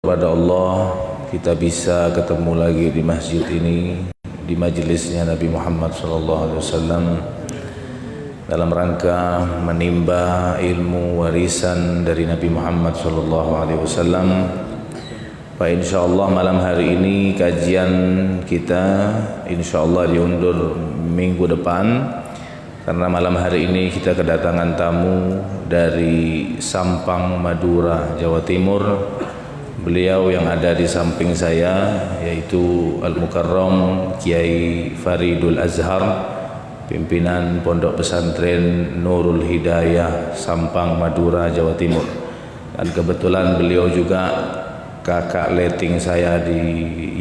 Kepada Allah, kita bisa ketemu lagi di masjid ini, di majelisnya Nabi Muhammad SAW, dalam rangka menimba ilmu warisan dari Nabi Muhammad SAW. Pak, insyaallah malam hari ini kajian kita insyaallah diundur minggu depan, karena malam hari ini kita kedatangan tamu dari Sampang, Madura, Jawa Timur. Beliau yang ada di samping saya yaitu Al-Mukarram Kiai Faridul Azhar, pimpinan Pondok Pesantren Nurul Hidayah Sampang, Madura, Jawa Timur. Dan kebetulan beliau juga kakak letting saya di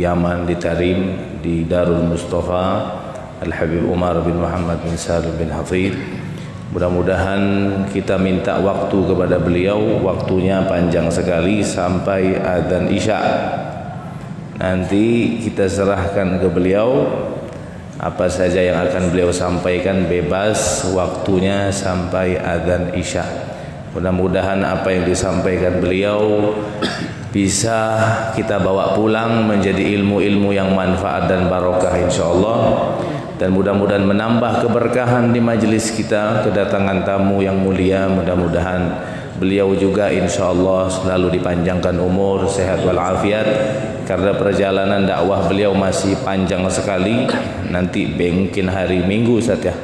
Yaman, di Tarim, di Darul Mustafa Al-Habib Umar bin Muhammad bin Salim bin Hafid. Mudah-mudahan kita minta waktu kepada beliau, waktunya panjang sekali sampai adzan Isya. Nanti kita serahkan ke beliau apa saja yang akan beliau sampaikan, bebas waktunya sampai adzan Isya. Mudah-mudahan apa yang disampaikan beliau bisa kita bawa pulang menjadi ilmu-ilmu yang manfaat dan barokah insyaallah. Dan mudah-mudahan menambah keberkahan di majelis kita, kedatangan tamu yang mulia. Mudah-mudahan beliau juga insyaallah selalu dipanjangkan umur, sehat walafiat, karena perjalanan dakwah beliau masih panjang sekali. Nanti mungkin hari Minggu saja,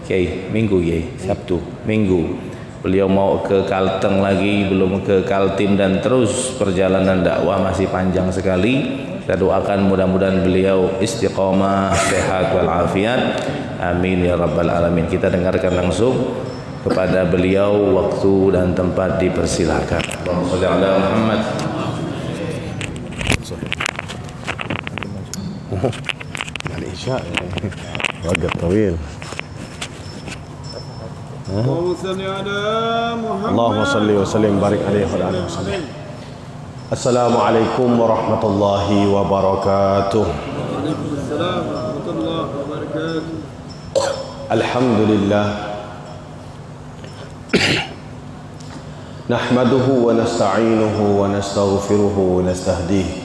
Kiai, Minggu Kiai, Sabtu, Minggu beliau mau ke Kalteng lagi, belum ke Kaltim, dan terus perjalanan dakwah masih panjang sekali. Kita doakan mudah-mudahan beliau istiqamah, sehat walafiat. Amin ya rabbal alamin. Kita dengarkan langsung kepada beliau, waktu dan tempat dipersilakan. Allahumma shalli ala Muhammad. Al Isya waqt طويل. Allahumma salli wa sallim barik alaihi wa alihi wasallam. Assalamualaikum warahmatullahi wabarakatuh. Waalaikumsalam warahmatullahi wabarakatuh. Alhamdulillah nahmaduhu wa nasta'inuhu wa nastaghfiruhu wa nastahdihi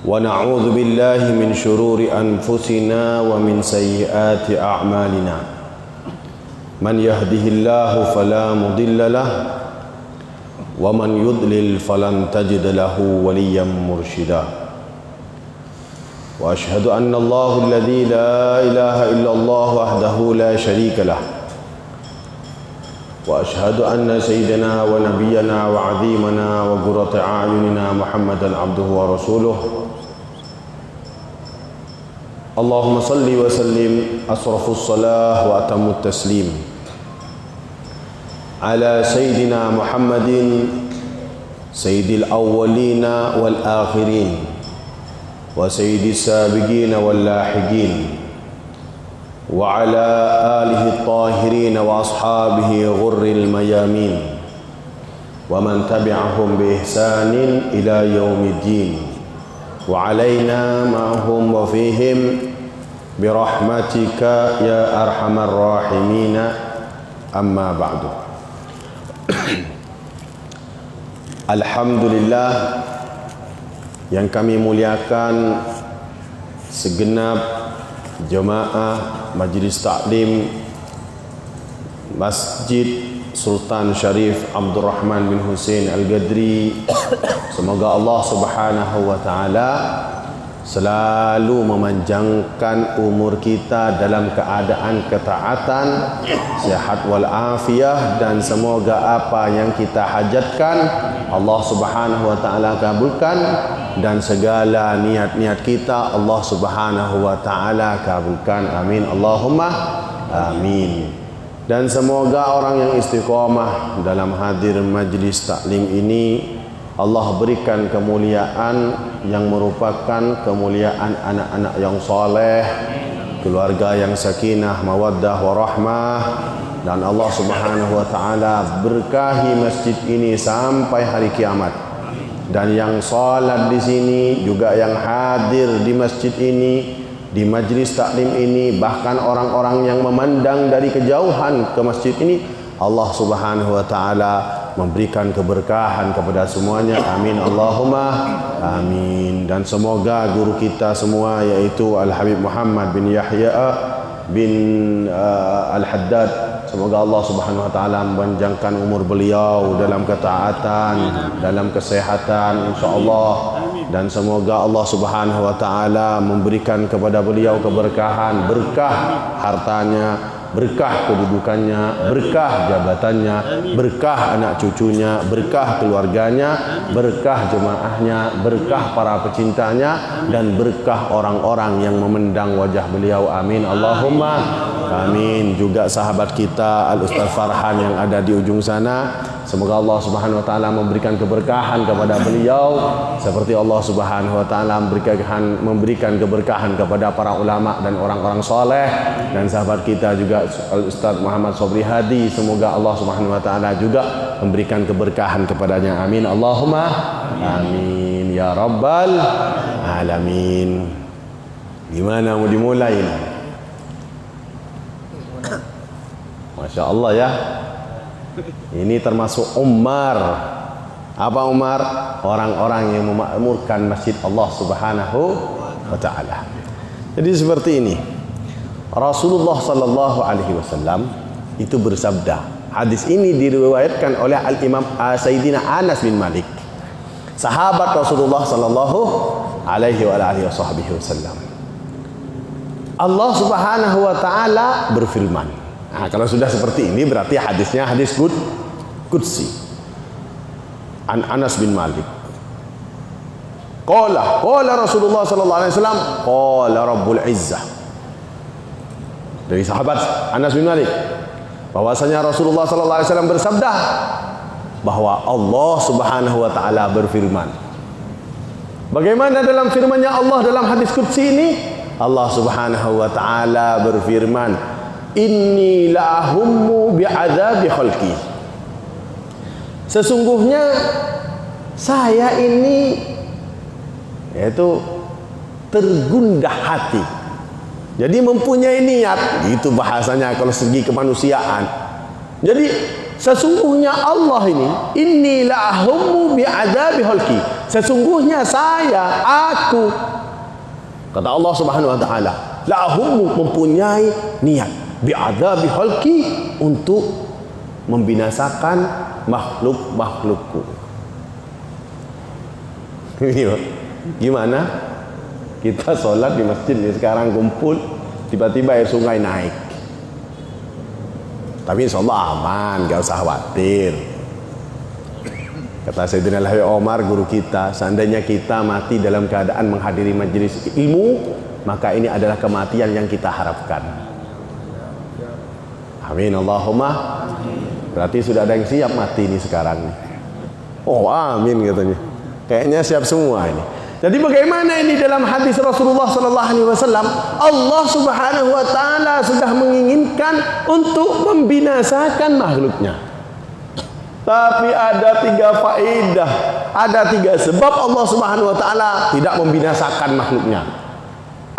wa na'udzu billahi min shururi anfusina wa min sayyiati a'malina. Man yahdihillahu fala mudilla lahu wa man yudlil falan tajid lahu waliyyan mursyida. Wa ashhadu anna Allahu alladhi la ilaha illallah wahdahu la syarika lah. Wa ashhadu anna sayyidina wa nabiyyana wa 'azimana wa qurrata a'yunina Muhammadan 'abduhu wa rasuluh. Allahumma salli wa sallim asrafus salah wa atammut taslim ala sayyidina Muhammadin sayyidil awwalina wal akhirin wa sayyidis sabiqin wal lahiqin wa ala alihi at-tahirin wa ashabihi ghurril mayamin wa man tabi'ahum bi ihsanin ila yaumiddin wa alaina ma'hum wa fihim bi rahmatika ya arhamar rahimin. Amma ba'du. Alhamdulillah, yang kami muliakan segenap jemaah Majlis Taklim Masjid Sultan Syarif Abdul Rahman bin Hussein Al-Gadri. Semoga Allah Subhanahu wa taala selalu memanjangkan umur kita dalam keadaan ketaatan, sehat walafiat, dan semoga apa yang kita hajatkan Allah Subhanahu wa taala kabulkan, dan segala niat-niat kita Allah Subhanahu wa taala kabulkan. Amin Allahumma amin. Dan semoga orang yang istiqamah dalam hadir majlis taklim ini Allah berikan kemuliaan yang merupakan kemuliaan anak-anak yang soleh, keluarga yang sakinah, mawaddah, warahmah, dan Allah Subhanahu wa taala berkahi masjid ini sampai hari kiamat. Dan yang salat di sini juga yang hadir di masjid ini, di majlis taklim ini, bahkan orang-orang yang memandang dari kejauhan ke masjid ini, Allah Subhanahu wa taala memberikan keberkahan kepada semuanya. Amin Allahumma amin. Dan semoga guru kita semua yaitu Al-Habib Muhammad bin Yahya bin Al-Haddad, semoga Allah Subhanahu wa taala memanjangkan umur beliau dalam ketaatan, dalam kesehatan insyaallah, dan semoga Allah Subhanahu wa taala memberikan kepada beliau keberkahan, berkah hartanya, berkah kedudukannya, berkah jabatannya, berkah anak cucunya, berkah keluarganya, berkah jemaahnya, berkah para pecintanya, dan berkah orang-orang yang memandang wajah beliau. Amin Allahumma amin. Juga sahabat kita Al-Ustaz Farhan yang ada di ujung sana, semoga Allah Subhanahu wa taala memberikan keberkahan kepada beliau seperti Allah Subhanahu wa taala memberikan keberkahan kepada para ulama dan orang-orang soleh. Dan sahabat kita juga Al-Ustaz Muhammad Sobri Hadi, semoga Allah Subhanahu wa taala juga memberikan keberkahan kepadanya. Amin Allahumma amin ya rabbal alamin. Gimana mau dimulai ini? Masya Allah ya. Ini termasuk Umar. Apa Umar? Orang-orang yang memakmurkan masjid Allah Subhanahu wa taala. Jadi seperti ini. Rasulullah sallallahu alaihi wasallam itu bersabda. Hadis ini diriwayatkan oleh Al-Imam Sayyidina Anas bin Malik, sahabat Rasulullah sallallahu alaihi wasallam. Allah Subhanahu wa taala berfirman. Nah, kalau sudah seperti ini berarti hadisnya hadis qudsi. An Anas bin Malik. Qala Rasulullah sallallahu alaihi wasallam, qala Rabbul Izzah. Dari sahabat Anas bin Malik bahwasanya Rasulullah sallallahu alaihi wasallam bersabda bahwa Allah Subhanahu wa taala berfirman. Bagaimana dalam firman-Nya Allah dalam hadis qudsi ini? Allah Subhanahu wa taala berfirman, inni lahummu bi'adzabi khalqi. Sesungguhnya saya ini yaitu tergundah hati. Jadi mempunyai niat, itu bahasanya kalau segi kemanusiaan. Jadi sesungguhnya Allah ini, inni lahummu bi'adzabi khalqi. Sesungguhnya aku, kata Allah Subhanahu wa taala, lahummu mempunyai niat bi'adzabi khalqi untuk membinasakan makhluk-makhlukku. Gimana? Kita sholat di masjid ini sekarang kumpul, tiba-tiba air sungai naik. Tapi insya Allah aman, gak usah khawatir. Kata Sayyidina Al-Habib Omar, guru kita, seandainya kita mati dalam keadaan menghadiri majelis ilmu, maka ini adalah kematian yang kita harapkan. Amin Allahumma. Berarti sudah ada yang siap mati ini sekarang. Oh amin katanya. Kayaknya siap semua ini. Jadi bagaimana ini dalam hadis Rasulullah sallallahu alaihi wasallam, Allah Subhanahu wa taala sudah menginginkan untuk membinasakan makhluknya. Tapi ada 3 faedah, ada 3 sebab Allah Subhanahu wa taala tidak membinasakan makhluknya.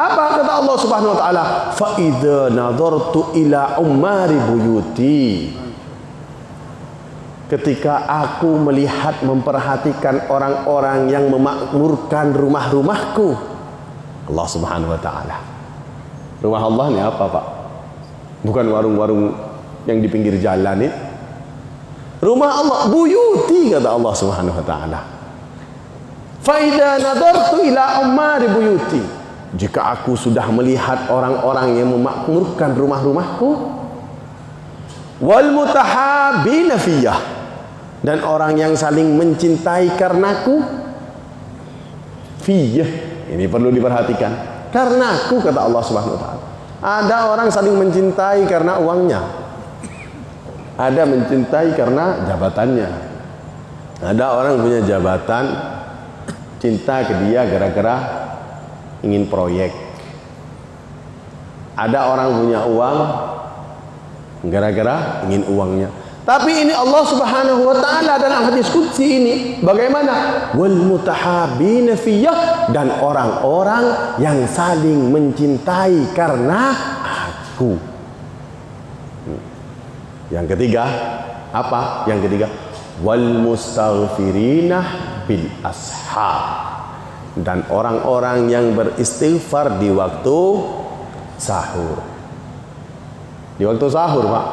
Apa kata Allah Subhanahu wa taala? Fa idza nadartu ila umari buyuti. Ketika aku melihat, memperhatikan orang-orang yang memakmurkan rumah-rumahku. Allah Subhanahu wa taala. Rumah Allah ini apa, Pak? Bukan warung-warung yang di pinggir jalan ini. Rumah Allah, buyuti kata Allah Subhanahu wa taala. Fa idza nadartu ila umari buyuti. Jika aku sudah melihat orang-orang yang memakmurkan rumah-rumahku, wal mutahabina fiyah, dan orang yang saling mencintai karenaku, fiyah, ini perlu diperhatikan, karenaku kata Allah Subhanahu wa taala. Ada orang saling mencintai karena uangnya, ada mencintai karena jabatannya, ada orang punya jabatan cinta ke dia gara-gara ingin proyek, ada orang punya uang gara-gara ingin uangnya. Tapi ini Allah Subhanahu wa taala dalam hadis qudsi ini bagaimana? Wal mutahabina fiyah, dan orang-orang yang saling mencintai karena aku. Yang ketiga apa? Yang ketiga, wal mustaghfirina bil ashar, dan orang-orang yang beristighfar di waktu sahur. Di waktu sahur, Pak.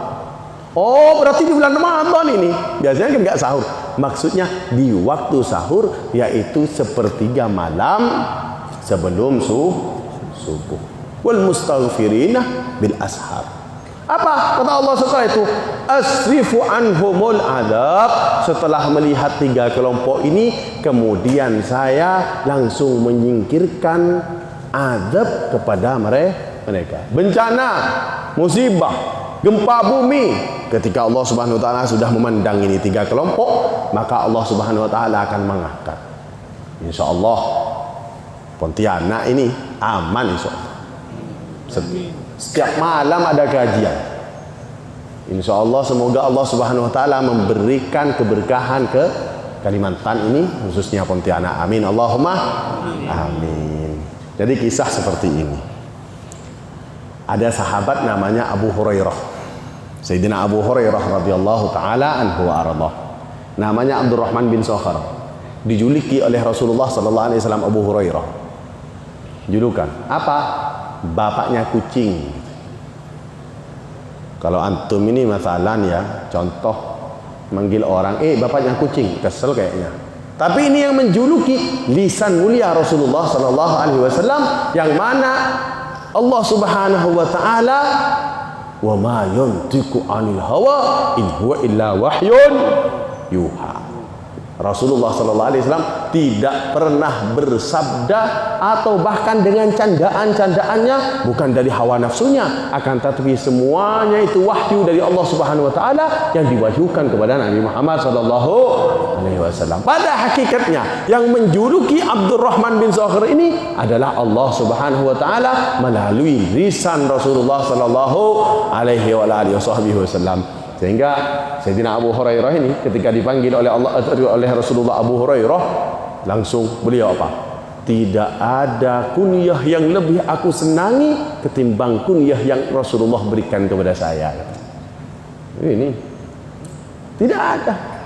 Oh, berarti di bulan Ramadan ini. Biasanya kan enggak sahur. Maksudnya di waktu sahur, yaitu sepertiga malam sebelum subuh. Wal mustaghfirina bil ashar. Apa kata Allah setelah itu? Asrifu anhumul adab. Setelah melihat tiga kelompok ini, kemudian saya langsung menyingkirkan adab kepada mereka. Bencana, musibah, gempa bumi. Ketika Allah Subhanahu wa taala sudah memandang ini tiga kelompok, maka Allah Subhanahu wa taala akan mengangkat. Insyaallah Pontianak ini aman insyaallah. Setiap malam ada kajian. Insyaallah semoga Allah Subhanahu wa taala memberikan keberkahan ke Kalimantan ini, khususnya Pontianak. Amin Allahumma amin. Jadi kisah seperti ini. Ada sahabat namanya Abu Hurairah. Sayyidina Abu Hurairah radhiyallahu taala anhu wa ardhah. Namanya Abdurrahman bin Sakhar. Dijuluki oleh Rasulullah sallallahu alaihi wasallam Abu Hurairah. Julukan apa? Bapaknya kucing. Kalau antum ini masalan ya, contoh manggil orang, bapaknya kucing, kesel kayaknya. Tapi ini yang menjuluki lisan mulia Rasulullah sallallahu alaihi wasallam, yang mana Allah Subhanahu wa taala, wa ma yantiqu 'anil hawa in huwa illa wahyun yuha. Rasulullah sallallahu alaihi wasallam tidak pernah bersabda atau bahkan dengan candaan-candaannya bukan dari hawa nafsunya, akan tetapi semuanya itu wahyu dari Allah Subhanahu wa taala yang diwahyukan kepada Nabi Muhammad sallallahu alaihi wasallam. Pada hakikatnya yang menjuluki Abdurrahman bin Sakhar ini adalah Allah Subhanahu wa taala melalui lisan Rasulullah sallallahu alaihi wasallam. Sehingga Sayyidina Abu Hurairah ini ketika dipanggil oleh Rasulullah Abu Hurairah, langsung beliau apa? Tidak ada kunyah yang lebih aku senangi ketimbang kunyah yang Rasulullah berikan kepada saya. Ini tidak ada.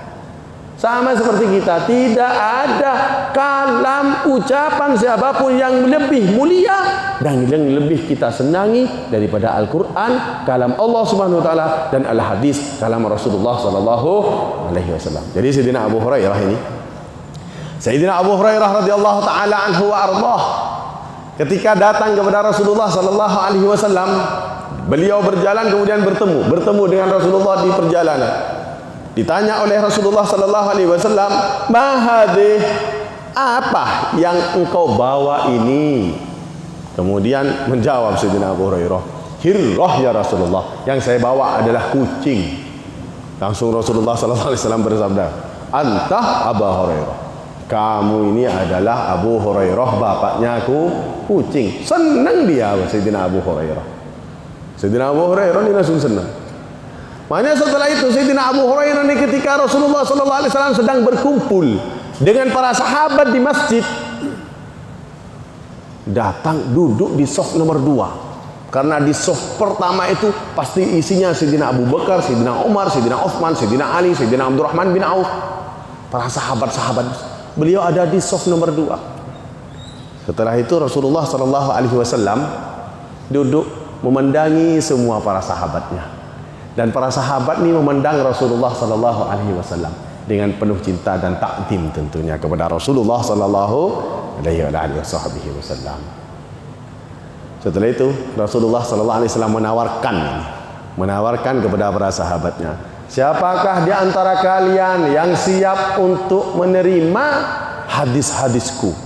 Sama seperti kita, tidak ada kalam ucapan siapapun yang lebih mulia dan yang lebih kita senangi daripada Al-Quran, kalam Allah Subhanahu wa taala, dan al-hadis, kalam Rasulullah sallallahu alaihi wasallam. Jadi Sayyidina Abu Hurairah ini, Sayyidina Abu Hurairah radhiyallahu taala anhu wa ardhah, ketika datang kepada Rasulullah sallallahu alaihi wasallam, beliau berjalan kemudian bertemu dengan Rasulullah di perjalanan. Ditanya oleh Rasulullah sallallahu alaihi wasallam, "Ma hadih? Apa yang engkau bawa ini?" Kemudian menjawab Sayyidina Abu Hurairah, "Hirrah ya Rasulullah, yang saya bawa adalah kucing." Langsung Rasulullah sallallahu alaihi wasallam bersabda, "Anta Abu Hurairah. Kamu ini adalah Abu Hurairah, bapaknya kucing." Senang dia Sayyidina Abu Hurairah. Sayyidina Abu Hurairah ini langsung senang. Makanya setelah itu Sayyidina Abu Hurairah ini ketika Rasulullah sallallahu alaihi wasallam sedang berkumpul dengan para sahabat di masjid, datang duduk di saf nomor 2. Karena di saf pertama itu pasti isinya Sayyidina Abu Bakar, Sayyidina Umar, Sayyidina Uthman, Sayyidina Ali, Sayyidina Abdurrahman bin Auf. Para sahabat-sahabat, beliau ada di saf nomor 2. Setelah itu Rasulullah sallallahu alaihi wasallam duduk memandangi semua para sahabatnya. Dan para sahabat ini memandang Rasulullah sallallahu alaihi wasallam dengan penuh cinta dan takdim tentunya kepada Rasulullah sallallahu alaihi wasallam. Setelah itu Rasulullah sallallahu alaihi wasallam menawarkan kepada para sahabatnya, "Siapakah di antara kalian yang siap untuk menerima hadis-hadisku?"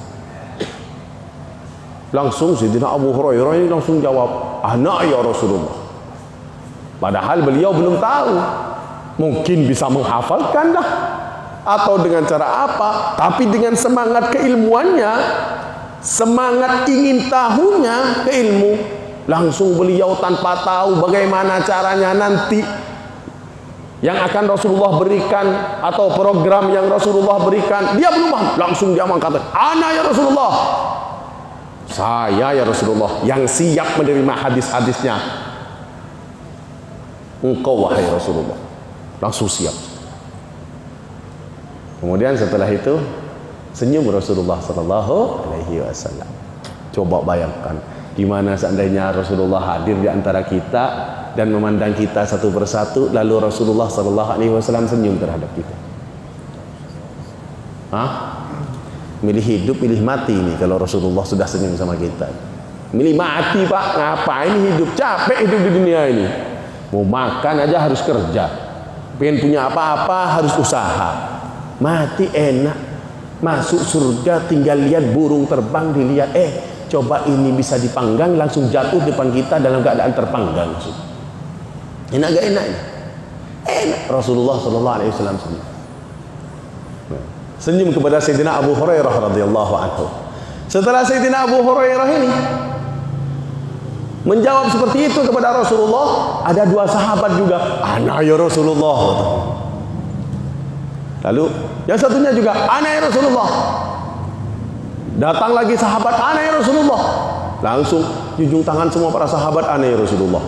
Langsung Sayyidina Abu Hurairah ini langsung jawab, "Ana ya Rasulullah." Padahal beliau belum tahu, mungkin bisa menghafalkan dah atau dengan cara apa, tapi dengan semangat keilmuannya, semangat ingin tahunya ke ilmu, langsung beliau tanpa tahu bagaimana caranya nanti yang akan Rasulullah berikan atau program yang Rasulullah berikan, dia belum paham, langsung dia mengatakan, "Ana ya Rasulullah." Saya ya Rasulullah yang siap menerima hadis-hadisnya. Engkau wahai Rasulullah, langsung siap. Kemudian setelah itu senyum Rasulullah sallallahu alaihi wasallam. Coba bayangkan gimana seandainya Rasulullah hadir di antara kita dan memandang kita satu persatu, lalu Rasulullah sallallahu alaihi wasallam senyum terhadap kita. Milih hidup, milih mati ini kalau Rasulullah sudah senyum sama kita. Milih mati, Pak. Ngapain hidup? Capek hidup di dunia ini. Mau makan aja harus kerja. Pengen punya apa-apa harus usaha. Mati enak. Masuk surga tinggal lihat burung terbang, dilihat coba ini bisa dipanggang, langsung jatuh depan kita dalam keadaan terpanggang. Enak gak enak ini? Enak. Rasulullah sallallahu alaihi wasallam senyum kepada Sayyidina Abu Hurairah radhiyallahu anhu. Setelah Sayyidina Abu Hurairah ini menjawab seperti itu kepada Rasulullah, ada dua sahabat juga, "Ana ya Rasulullah." Lalu yang satunya juga, "Ana ya Rasulullah." Datang lagi sahabat, "Ana ya Rasulullah." Langsung junjung tangan semua para sahabat, "Ana ya Rasulullah."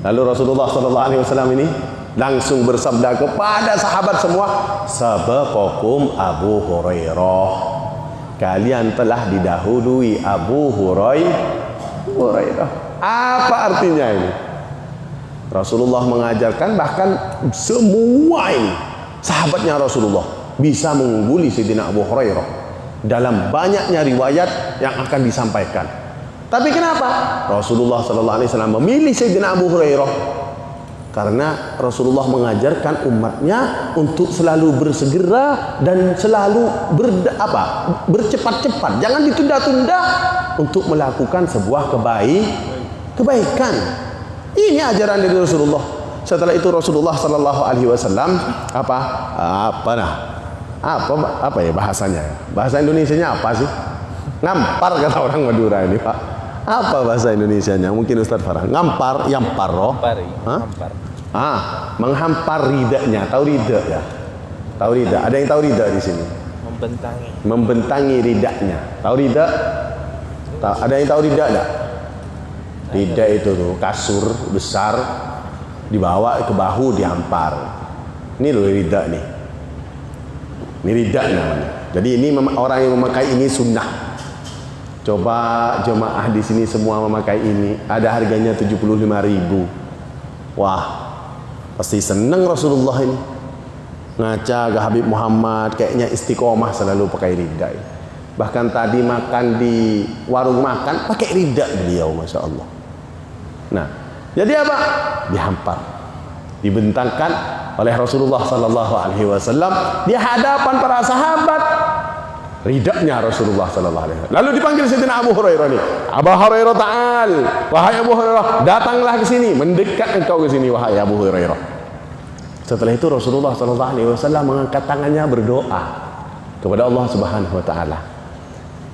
Lalu Rasulullah sallallahu alaihi wasallam ini langsung bersabda kepada sahabat semua, "Sabaqakum Abu Hurairah." Kalian telah didahului Abu Hurairah. Apa artinya ini? Rasulullah mengajarkan bahkan semua ini sahabatnya Rasulullah bisa mengungguli Sayyidina Abu Hurairah dalam banyaknya riwayat yang akan disampaikan. Tapi kenapa Rasulullah sallallahu alaihi wasallam memilih Sayyidina Abu Hurairah? Karena Rasulullah mengajarkan umatnya untuk selalu bersegera dan selalu bercepat-cepat, jangan ditunda-tunda untuk melakukan sebuah kebaikan. Ini ajaran dari Rasulullah. Setelah itu Rasulullah sallallahu alaihi wasallam apa ya bahasanya? Bahasa Indonesianya apa sih? Ngampar kata orang Madura ini, Pak. Apa bahasa Indonesianya? Mungkin Ustaz Farah. Ngampar, yampar roh. Menghampar ridanya. Tahu rida ya? Tahu rida? Ada yang tahu rida di sini? Membentangi ridanya. Tahu rida? Ada yang tahu rida enggak? Rida itu tuh kasur besar dibawa ke bahu dihampar. Ini loh rida nih. Ini rida namanya. Jadi ini orang yang memakai ini sunnah. Coba jemaah di sini semua memakai ini, ada harganya 75.000. Wah, pasti seneng Rasulullah ini. Ngaca ke Habib Muhammad, kayaknya istiqomah selalu pakai ridha. Bahkan tadi makan di warung makan pakai ridha beliau, masya Allah. Nah, jadi apa? Dihampar, dibentangkan oleh Rasulullah sallallahu alaihi wasallam di hadapan para sahabat. Ridaknya Rasulullah sallallahu alaihi wasallam. Lalu dipanggil Sayyidina Abu Hurairah nih. Abu Hurairah ta'al. Wahai Abu Hurairah, datanglah ke sini, mendekat engkau ke sini wahai Abu Hurairah. Setelah itu Rasulullah sallallahu alaihi wasallam mengangkat tangannya berdoa kepada Allah Subhanahu wa taala.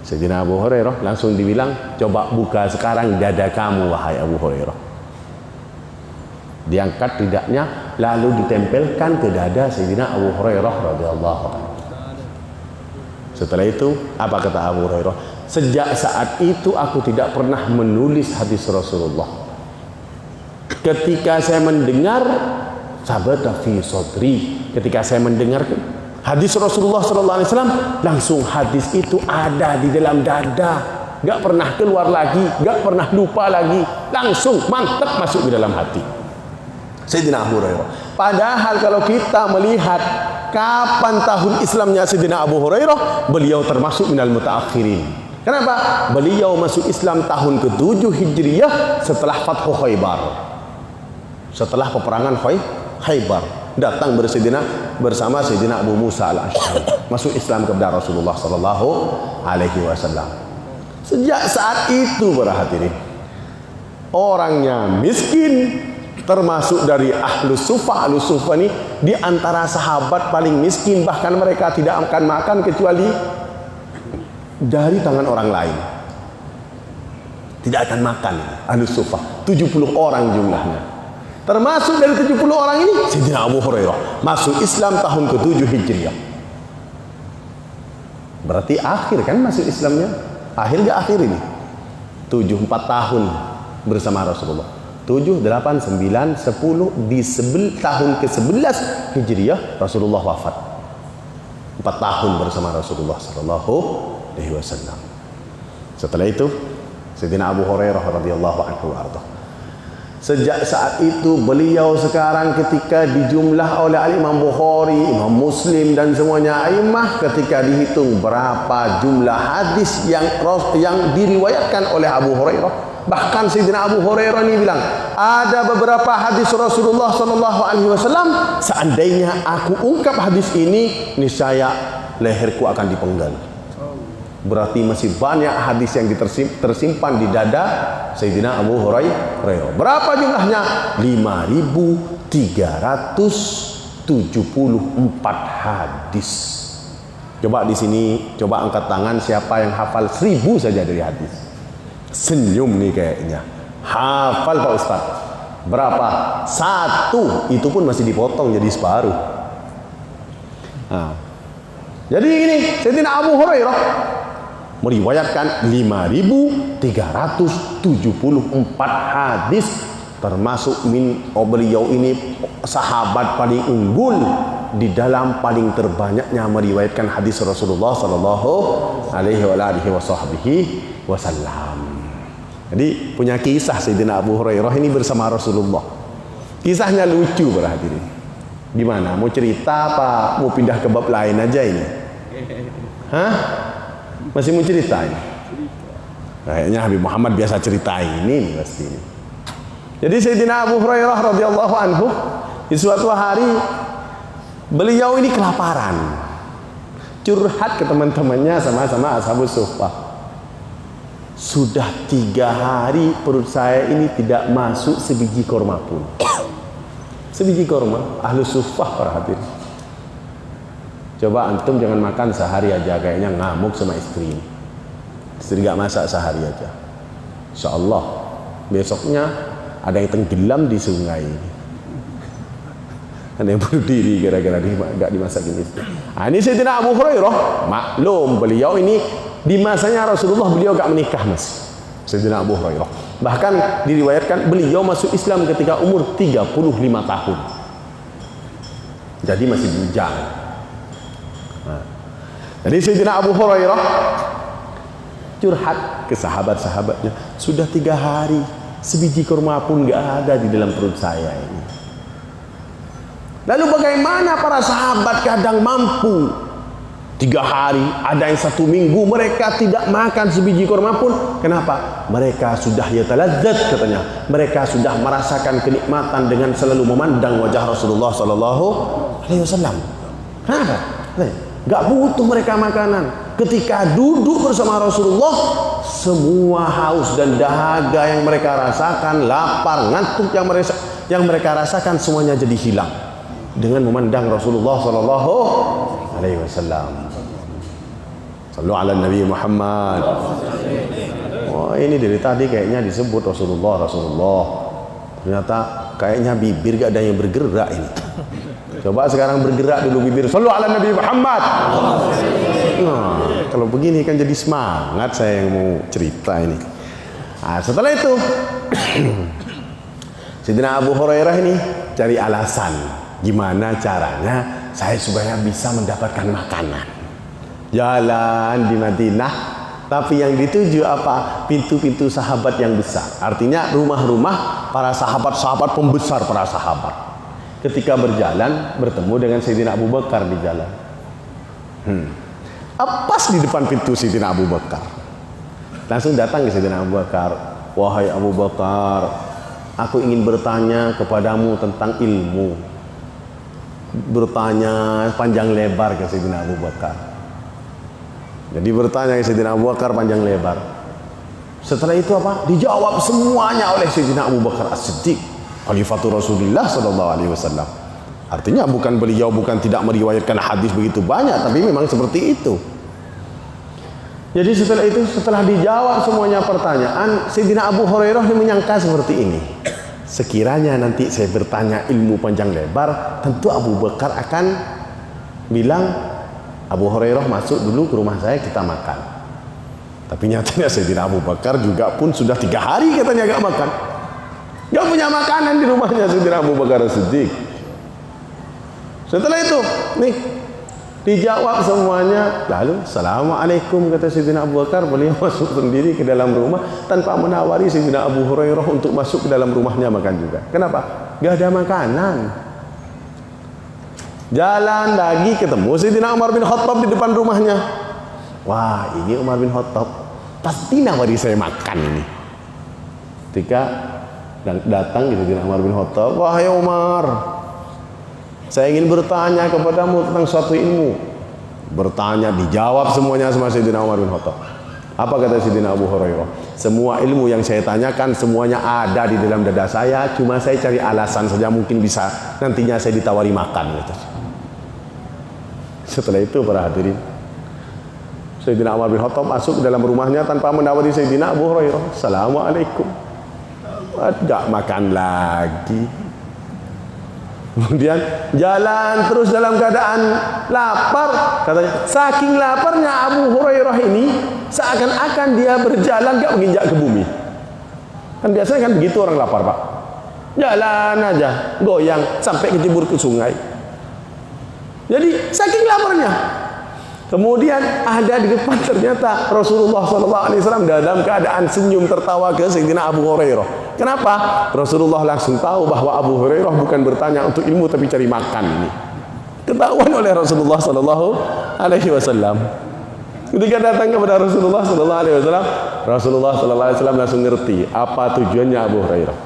Sayyidina Abu Hurairah langsung dibilang, "Coba buka sekarang dada kamu wahai Abu Hurairah." Diangkat lidahnya lalu ditempelkan ke dada Sayyidina Abu Hurairah radhiyallahu anhu. Setelah itu, apa kata Abu Hurairah? Sejak saat itu aku tidak pernah menulis hadis Rasulullah. Ketika saya mendengar sabata fi sadri, ketika saya mendengar hadis Rasulullah sallallahu alaihi wasallam, langsung hadis itu ada di dalam dada, enggak pernah keluar lagi, enggak pernah lupa lagi, langsung mantap masuk di dalam hati. Sayyidina Abu Hurairah. Padahal kalau kita melihat kapan tahun Islamnya Sayyidina Abu Hurairah, beliau termasuk minal mutaakhirin. Kenapa? Beliau masuk Islam tahun ke-7 Hijriyah setelah Fathu Khaybar. Setelah peperangan Khaybar, datang bersama Sayyidina Abu Musa al-Asy'ari, masuk Islam kepada Rasulullah sallallahu alaihi wasallam. Sejak saat itu para hadirin, orangnya miskin, termasuk dari Ahlus Suffah. Ahlus Suffah ini di antara sahabat paling miskin, bahkan mereka tidak akan makan kecuali dari tangan orang lain. Tidak akan makan. Ahlus Suffah 70 orang jumlahnya. Termasuk dari 70 orang ini Sayyidina Abu Hurairah masuk Islam tahun ke-7 Hijriah. Berarti akhir kan masuk Islamnya? Akhir gak akhir ini? 4 tahun bersama Rasulullah. 7, 8, 9, 10 di tahun ke-11 Hijriah Rasulullah wafat. 4 tahun bersama Rasulullah sallallahu alaihi wasallam. Setelah itu Sayyidina Abu Hurairah radhiyallahu anhu arda. Sejak saat itu beliau sekarang ketika dijumlah oleh Imam Bukhari, Imam Muslim dan semuanya a'immah, ketika dihitung berapa jumlah hadis yang diriwayatkan oleh Abu Hurairah. Bahkan Sayyidina Abu Hurairah ini bilang, ada beberapa hadis Rasulullah sallallahu alaihi wasallam, seandainya aku ungkap hadis ini, niscaya leherku akan dipenggal. Berarti masih banyak hadis yang tersimpan di dada Sayyidina Abu Hurairah. Berapa jumlahnya? 5.374 hadis. Coba di sini, coba angkat tangan siapa yang hafal 1000 saja dari hadis. Senyum nih kayaknya. Hafal Pak Ustaz. Berapa? 1. Itu pun masih dipotong jadi separuh. Jadi ini Sayyidina Abu Hurairah meriwayatkan 5.374 hadis, termasuk beliau ini sahabat paling unggul di dalam paling terbanyaknya meriwayatkan hadis Rasulullah sallallahu alaihi wasallam. Jadi punya kisah Sayyidina Abu Hurairah ini bersama Rasulullah. Kisahnya lucu para hadirin. Gimana? Mau cerita apa mau pindah ke bab lain aja ini? Hah? Masih mau cerita ini? Kayaknya Habib Muhammad biasa cerita ini pasti ini. Jadi Sayyidina Abu Hurairah radhiyallahu anhu di suatu hari beliau ini kelaparan. Curhat ke teman-temannya sama-sama ashabus suffah. Sudah 3 hari perut saya ini tidak masuk sebiji korma pun. Sebiji korma, ahlus suffah para hadirin. Coba antum jangan makan sehari aja, kayaknya ngamuk sama istri ini. Istri gak masak sehari aja, insyaallah besoknya ada yang tenggelam di sungai ini. Ada yang bunuh diri gara-gara gak dimasakin istri. Ini Sayyidina Abu Hurairah, maklum beliau ini di masanya Rasulullah beliau gak menikah masih. Sayyidina Abu Hurairah bahkan diriwayatkan beliau masuk Islam ketika umur 35 tahun. Jadi masih bujang. Jadi Sayyidina Abu Hurairah curhat ke sahabat-sahabatnya, sudah 3 hari sebiji kurma pun gak ada di dalam perut saya ini. Lalu bagaimana para sahabat kadang mampu 3 hari, ada yang 1 minggu mereka tidak makan sebiji kurma pun. Kenapa? Mereka sudah yataladzat katanya, mereka sudah merasakan kenikmatan dengan selalu memandang wajah Rasulullah sallallahu alaihi wasallam. Kenapa? Gak butuh mereka makanan. Ketika duduk bersama Rasulullah, semua haus dan dahaga yang mereka rasakan, lapar, ngantuk yang mereka rasakan semuanya jadi hilang dengan memandang Rasulullah sallallahu alaihi wasallam. Sallu ala Nabi Muhammad. Oh, ini dari tadi kayaknya disebut Rasulullah. Ternyata kayaknya bibir gak ada yang bergerak ini. Coba sekarang bergerak dulu bibir. Sallu ala Nabi Muhammad. Nah, kalau begini kan jadi semangat saya yang mau cerita ini. Setelah itu Sayyidina Abu Hurairah ini cari alasan gimana caranya saya supaya bisa mendapatkan makanan. Jalan di Madinah, tapi yang dituju apa? Pintu-pintu sahabat yang besar. Artinya rumah-rumah para sahabat-sahabat pembesar para sahabat. Ketika berjalan bertemu dengan Sayyidina Abu Bakar di jalan. Pas di depan pintu Sayyidina Abu Bakar. Langsung datang ke Sayyidina Abu Bakar. Wahai Abu Bakar, aku ingin bertanya kepadamu tentang ilmu. Bertanya panjang lebar ke Sayyidina Abu Bakar. Jadi bertanya ke Sayyidina Abu Bakar panjang lebar. Setelah itu apa? Dijawab semuanya oleh Sayyidina Abu Bakar As-Siddiq, Khalifatul Rasulullah sallallahu alaihi wasallam. Artinya beliau bukan tidak meriwayatkan hadis begitu banyak, tapi memang seperti itu. Jadi setelah dijawab semuanya pertanyaan, Sayyidina Abu Hurairah menyangka seperti ini. Sekiranya nanti saya bertanya ilmu panjang lebar, tentu Abu Bakar akan bilang, Abu Hurairah masuk dulu ke rumah saya, kita makan. Tapi nyatanya Sayyidina Abu Bakar juga pun sudah 3 hari katanya gak makan. Gak punya makanan di rumahnya Sayyidina Abu Bakar Siddiq. Setelah itu, nih dijawab semuanya. Lalu, Assalamualaikum, kata Sayyidina Abu Bakar. Beliau masuk sendiri ke dalam rumah tanpa menawari Sayyidina Abu Hurairah untuk masuk ke dalam rumahnya makan juga. Kenapa? Gak ada makanan. Jalan lagi ketemu Sayyidina Umar bin Khattab di depan rumahnya. Wah, ini Umar bin Khattab pasti nawari saya makan ini. Ketika datang gitu Sayyidina Umar bin Khattab, wahai Umar, saya ingin bertanya kepadamu tentang suatu ilmu. Bertanya, dijawab semuanya sama Sayyidina Umar bin Khattab. Apa kata Sayyidina Abu Hurairah? Semua ilmu yang saya tanyakan semuanya ada di dalam dada saya, cuma saya cari alasan saja, mungkin bisa nantinya saya ditawari makan gitu. Setelah itu para hadirin, Sayyidina Umar bin Khattab masuk ke dalam rumahnya tanpa menawari Sayyidina Abu Hurairah. Assalamualaikum. Tidak makan lagi. Kemudian jalan terus dalam keadaan lapar. Katanya, saking laparnya Abu Hurairah ini, seakan-akan dia berjalan gak menginjak ke bumi. Kan biasanya kan begitu orang lapar, Pak. Jalan aja, goyang sampai kecebur ke sungai. Jadi saking laparnya. Kemudian ada di depan ternyata Rasulullah SAW dalam keadaan senyum tertawa ke Sayyidina Abu Hurairah. Kenapa? Rasulullah langsung tahu bahwa Abu Hurairah bukan bertanya untuk ilmu tapi cari makan ini. Ketahuan oleh Rasulullah SAW. Ketika datang kepada Rasulullah SAW, Rasulullah SAW langsung ngerti apa tujuannya Abu Hurairah.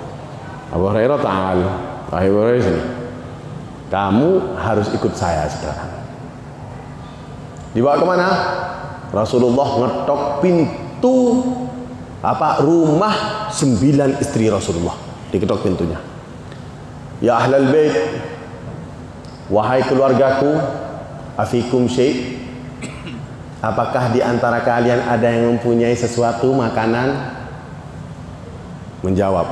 Abu Hurairah ta'ala, wahai Abu Hurairah sini, kamu harus ikut saya sekarang. Dibawa kemana? Rasulullah ngetok pintu rumah 9 istri Rasulullah. Diketok pintunya. Ya ahlal bait, wahai keluargaku, afikum syai', apakah di antara kalian ada yang mempunyai sesuatu makanan? Menjawab,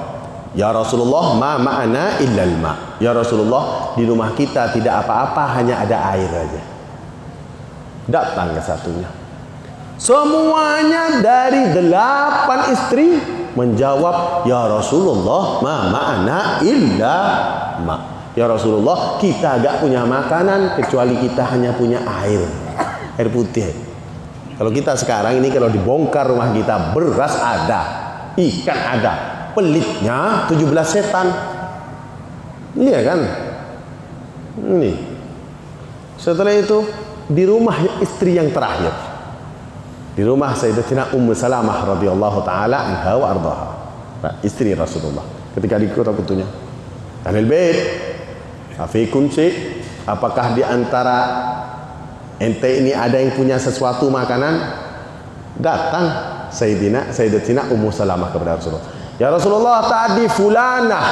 ya Rasulullah, ma ma'ana illal ma'. Ya Rasulullah, di rumah kita tidak apa-apa, hanya ada air aja. Datang ke satunya. Semuanya dari 8 istri menjawab, ya Rasulullah, ma ma'ana illa ma'. Ya Rasulullah, kita agak punya makanan kecuali kita hanya punya air putih. Kalau kita sekarang ini kalau dibongkar rumah kita, beras ada, ikan ada, pelitnya 17 setan. Iya kan? Ini. Setelah itu di rumah istri yang terakhir, di rumah Sayyidatina Ummu Salamah radhiyallahu taala anha wa ardhaha, istri Rasulullah. Ketika diketok pintunya, Ahlul Bait, afikum syai', apakah di antara ente ini ada yang punya sesuatu makanan? Datang Sayyidatina Ummu Salamah kepada Rasulullah. Ya Rasulullah, tadi fulanah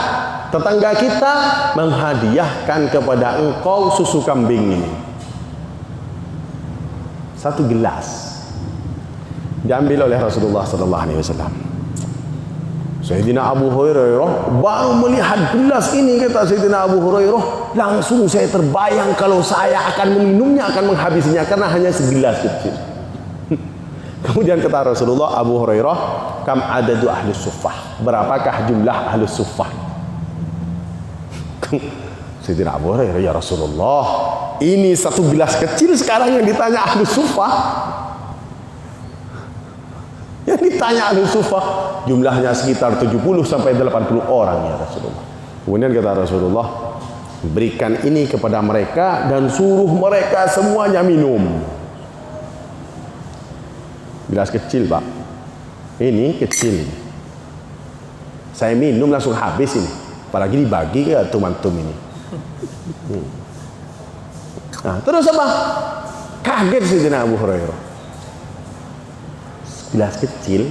tetangga kita menghadiahkan kepada engkau susu kambing ini. 1 gelas diambil oleh Rasulullah SAW. Sayyidina Abu Hurairah baru melihat gelas ini, kata Sayyidina Abu Hurairah, langsung saya terbayang kalau saya akan meminumnya, akan menghabisinya karena hanya segelas kecil. Kemudian kata Rasulullah, Abu Hurairah, kam adadu ahlus suffah, berapakah jumlah ahlus suffah? Sayyidina Abu Hurairah, ya Rasulullah, ini 1 gelas kecil sekarang yang ditanya ahlus suffah. Yang ditanya ahlus suffah jumlahnya sekitar 70 sampai 80 orang ya Rasulullah. Kemudian kata Rasulullah, berikan ini kepada mereka dan suruh mereka semuanya minum. Gelas kecil, Pak. Ini kecil. Saya minum langsung habis ini. Apalagi dibagi ke tum-tum ini. Nah, terus apa? Kaget Sayyidina Abu Hurairah. Gelas kecil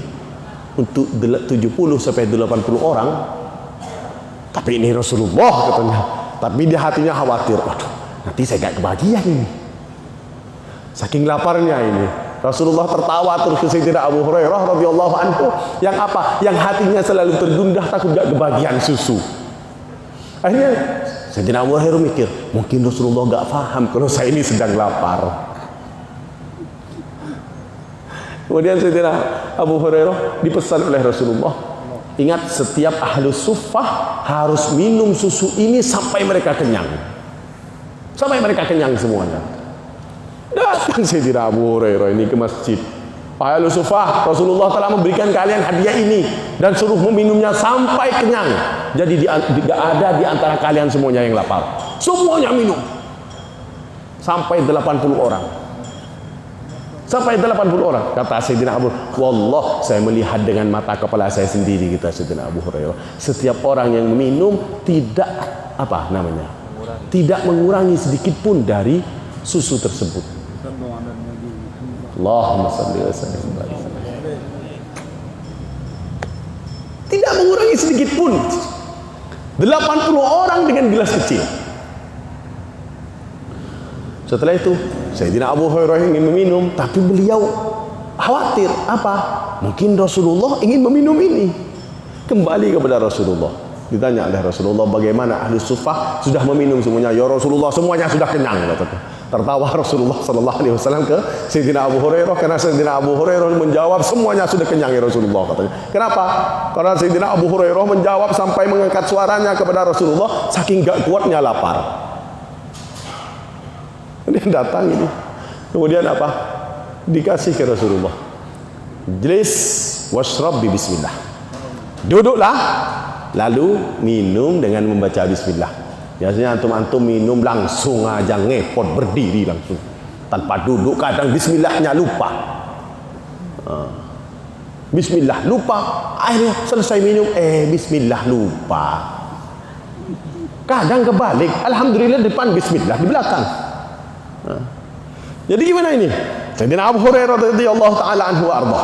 untuk 70 sampai 80 orang. Tapi ini Rasulullah katanya. Tapi di hatinya khawatir. Waduh, nanti saya gak kebagian ini. Saking laparnya ini. Rasulullah tertawa terus ke Sayyidina Abu Hurairah radhiyallahu anhu. Yang apa? Yang hatinya selalu tergundah takut gak kebagian susu. Akhirnya Sayyidina Abu Hurairah mikir, mungkin Rasulullah gak paham kalau saya ini sedang lapar. Kemudian Sayyidina Abu Hurairah dipesan oleh Rasulullah, ingat setiap ahlus suffah harus minum susu ini sampai mereka kenyang. sampai mereka kenyang semuanya. Datang Sayyidina Abu Hurairah ini ke masjid. Wahai ahlu suffah, Rasulullah telah memberikan kalian hadiah ini dan suruh meminumnya sampai kenyang. Jadi tidak ada di antara kalian semuanya yang lapar. Semuanya minum. Sampai 80 orang. Sampai 80 orang. Kata Sayyidina Abu, wallah saya melihat dengan mata kepala saya sendiri, kata Sayyidina Abu Hurairah. Setiap orang yang minum tidak tidak mengurangi sedikit pun dari susu tersebut. Allahumma salli wa sallim. Tidak mengurangi sedikit pun. 80 orang dengan gelas kecil. Setelah itu Sayyidina Abu Hurairah ingin meminum, tapi beliau khawatir. Apa? Mungkin Rasulullah ingin meminum ini. Kembali kepada Rasulullah. Ditanya oleh Rasulullah, bagaimana ahli suffah sudah meminum semuanya? Ya Rasulullah, semuanya sudah kenyang. Tertawa Rasulullah sallallahu alaihi wasallam ke Sayyidina Abu Hurairah, karena Sayyidina Abu Hurairah menjawab semuanya sudah kenyang ya Rasulullah, katanya. Kenapa? Karena Sayyidina Abu Hurairah menjawab sampai mengangkat suaranya kepada Rasulullah saking gak kuatnya lapar. Dia datang ini. Kemudian apa? Dikasih ke Rasulullah. Jlis washrab bi bismillah. Duduklah lalu minum dengan membaca bismillah. Biasanya antum minum langsung aja ngepot, berdiri langsung tanpa duduk. Kadang bismillahnya lupa. Bismillah lupa. Akhirnya selesai minum, bismillah lupa. Kadang kebalik, alhamdulillah depan bismillah di belakang. Jadi gimana ini? Sayyidina Abu Hurairah radhiyallahu taala anhu arba.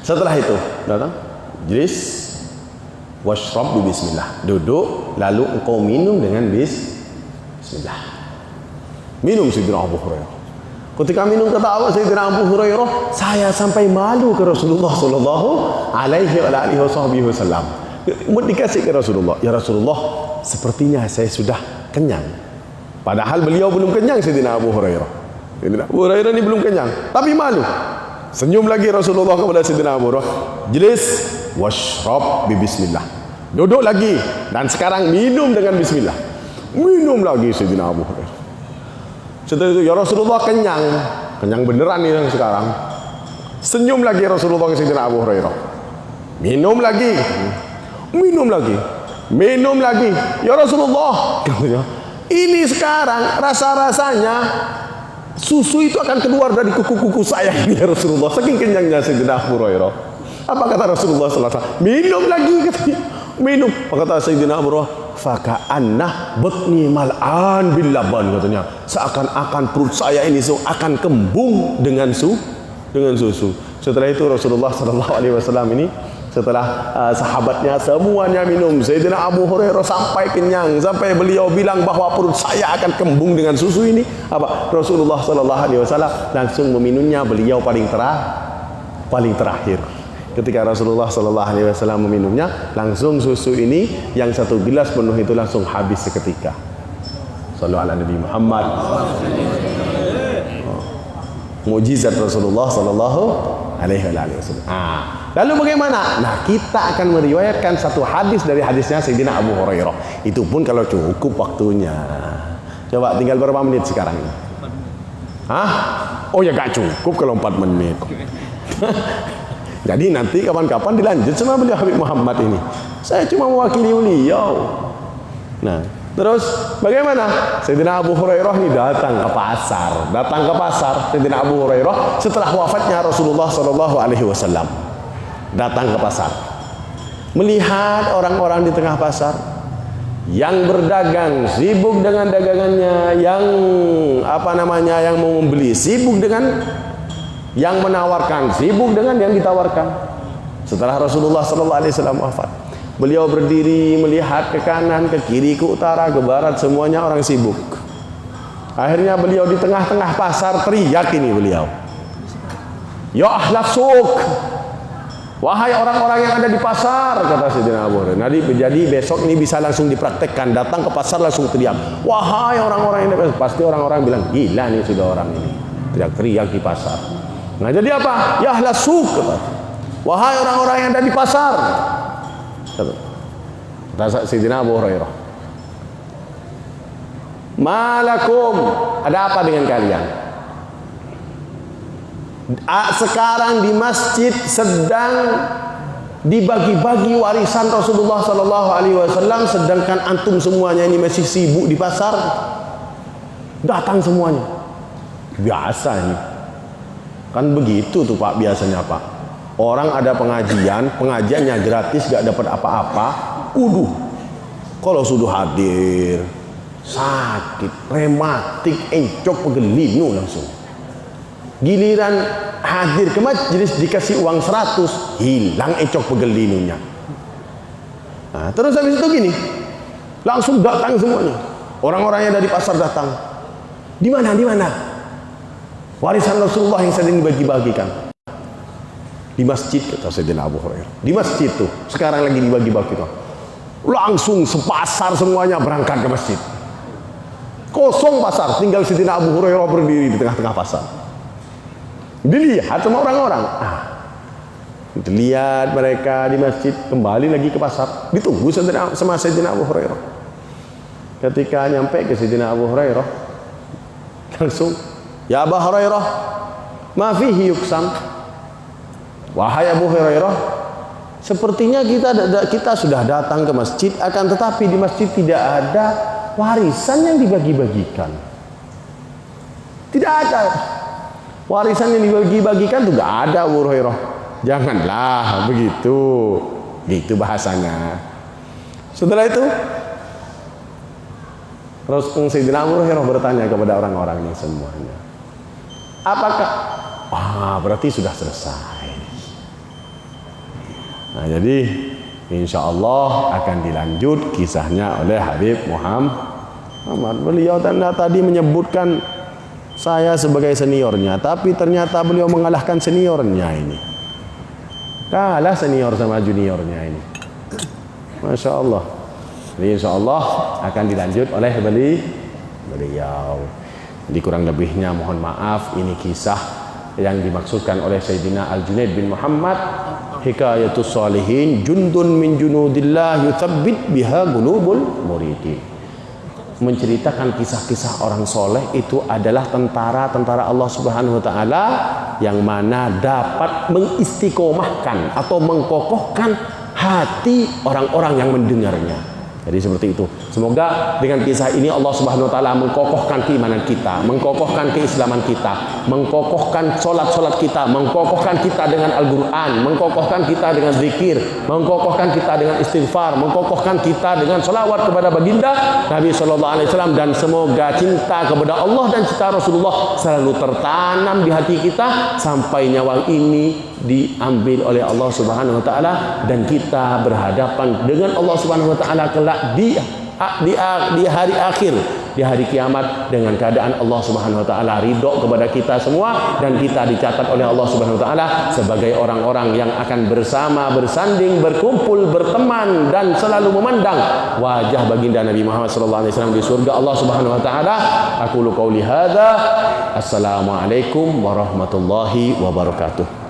Setelah itu datang, jlis washrab bi bismillah. Duduk lalu engkau minum dengan bismillah. Minum Sayyidina Abu Hurairah. Ketika minum kata Sayyidina Abu Hurairah, saya sampai malu ke Rasulullah sallallahu alaihi wasallam. Dikasih ke Rasulullah, ya Rasulullah, sepertinya saya sudah kenyang. Padahal beliau belum kenyang. Sayyidina Abu Hurairah, Sayyidina Abu Hurairah ini belum kenyang, tapi malu. Senyum lagi Rasulullah kepada Sayyidina Abu Hurairah, jlis washrab bi bismillah. Duduk lagi dan sekarang minum dengan bismillah. Minum lagi Sayyidina Abu Hurairah. Setelah itu, ya Rasulullah, kenyang. Kenyang beneran nih yang sekarang. Senyum lagi Rasulullah ke Sayyidina Abu Hurairah. Minum lagi. Minum lagi. Minum lagi. Ya Rasulullah, ini sekarang rasa-rasanya susu itu akan keluar dari kuku-kuku saya ini ya Rasulullah. Saking kenyangnya Sayyidina Abu Hurairah. Apa kata Rasulullah sallallahu alaihi wasallam? Minum lagi, katanya. Minum. Apa kata Sayyidina Abu Hurairah? Faka'anna batni mal'an bil laban, katanya. Seakan-akan perut saya ini akan kembung dengan susu. Setelah itu Rasulullah sallallahu alaihi wasallam ini, setelah sahabatnya semuanya minum, Sayyidina Abu Hurairah sampai kenyang, sampai beliau bilang bahwa perut saya akan kembung dengan susu ini. Apa? Rasulullah sallallahu alaihi wasallam langsung meminumnya, beliau paling terakhir. Ketika Rasulullah sallallahu alaihi wasallam meminumnya, langsung susu ini yang satu gelas penuh itu langsung habis seketika. Shallu ala Nabi Muhammad. Mukjizat Rasulullah sallallahu alaihi wasallam. Lalu bagaimana? Nah, kita akan meriwayatkan satu hadis dari hadisnya Sayyidina Abu Hurairah. Itu pun kalau cukup waktunya. Coba tinggal berapa menit sekarang ini? Oh ya gak cukup kalau 4 menit. Jadi nanti kapan-kapan dilanjut sama beliau Habib Muhammad ini. Saya cuma mewakili beliau. Nah, terus bagaimana? Sayyidina Abu Hurairah ini datang ke pasar. Sayyidina Abu Hurairah setelah wafatnya Rasulullah sallallahu alaihi wasallam. Datang ke pasar. Melihat orang-orang di tengah pasar yang berdagang sibuk dengan dagangannya, yang yang mau membeli sibuk dengan yang menawarkan, sibuk dengan yang ditawarkan. Setelah Rasulullah sallallahu alaihi wasallam wafat, beliau berdiri melihat ke kanan, ke kiri, ke utara, ke barat, semuanya orang sibuk. Akhirnya beliau di tengah-tengah pasar teriak ini beliau, ya ahlas suq, wahai orang-orang yang ada di pasar, kata Sayyidina Abu Hurairah. Jadi besok ini bisa langsung dipraktekkan, datang ke pasar langsung teriak, wahai orang-orang yang ada di pasar. Pasti orang-orang bilang, gila nih sudah orang ini teriak-teriak di pasar. Nah, jadi apa? Ya ahlas suq, wahai orang-orang yang ada di pasar, kata Sayyidina Abu Hurairah. Malakum, ada apa dengan kalian? Sekarang di masjid sedang dibagi-bagi warisan Rasulullah sallallahu alaihi wasallam, sedangkan antum semuanya ini masih sibuk di pasar. Datang semuanya. Biasa ini. Kan begitu tuh Pak biasanya Pak. Orang ada pengajiannya gratis, gak dapat apa-apa. Kalau sudah hadir sakit, rematik, encok, pegelinu langsung. Giliran hadir ke majelis dikasih uang 100, hilang encok pegelinunya. Nah, terus habis itu gini, langsung datang semuanya. Orang-orangnya dari pasar datang. Di mana? Warisan Rasulullah yang sedang dibagi-bagikan. Di masjid, kata Sayyidina Abu Hurairah. Di masjid tuh, sekarang lagi dibagi-bagi tuh. Langsung sepasar semuanya berangkat ke masjid. Kosong pasar, tinggal Sayyidina Abu Hurairah berdiri di tengah-tengah pasar. Dilihat sama orang-orang. Dilihat mereka di masjid, kembali lagi ke pasar. Ditunggu sama Sayyidina Abu Hurairah. Ketika nyampe ke Sayyidina Abu Hurairah, langsung, ya Abu Hurairah, ma fihi yuksam. Wahai Abu Hurairah, sepertinya kita sudah datang ke masjid, akan tetapi di masjid tidak ada warisan yang dibagi-bagikan. Tidak ada warisan yang dibagi-bagikan, tuh gak ada Abu Hurairah. Janganlah begitu, gitu bahasanya. Setelah itu Sayyidina Abu Hurairah bertanya kepada orang-orangnya semuanya, apakah berarti sudah selesai. Nah, jadi insya Allah akan dilanjut kisahnya oleh Habib Muhammad. Beliau tadi menyebutkan saya sebagai seniornya, tapi ternyata beliau mengalahkan seniornya ini. Kalah senior sama juniornya ini. Masya Allah. Jadi insya Allah akan dilanjut oleh beliau. Di kurang lebihnya mohon maaf, ini kisah yang dimaksudkan oleh Sayyidina Al-Junaid bin Muhammad, hikayatus salihin jundun min junudillah yuthabbit biha qulubul muridin. Menceritakan kisah-kisah orang soleh itu adalah tentara-tentara Allah Subhanahu wa taala yang mana dapat mengistiqomahkan atau mengkokohkan hati orang-orang yang mendengarnya. Jadi seperti itu. Semoga dengan kisah ini Allah Subhanahu wa taala mengkokohkan keimanan kita, mengkokohkan keislaman kita, mengkokohkan salat-salat kita, mengkokohkan kita dengan Al-Qur'an, mengkokohkan kita dengan zikir, mengkokohkan kita dengan istighfar, mengkokohkan kita dengan selawat kepada baginda Nabi sallallahu alaihi wasallam, dan semoga cinta kepada Allah dan cinta Rasulullah selalu tertanam di hati kita sampai nyawa ini diambil oleh Allah Subhanahu wa taala dan kita berhadapan dengan Allah Subhanahu wa taala kelak di hari akhir, di hari kiamat, dengan keadaan Allah Subhanahu wa taala ridho kepada kita semua, dan kita dicatat oleh Allah Subhanahu wa taala sebagai orang-orang yang akan bersama, bersanding, berkumpul, berteman, dan selalu memandang wajah baginda Nabi Muhammad sallallahu alaihi wasallam di surga Allah Subhanahu wa taala. Aqulu qauli hadza, assalamualaikum warahmatullahi wabarakatuh.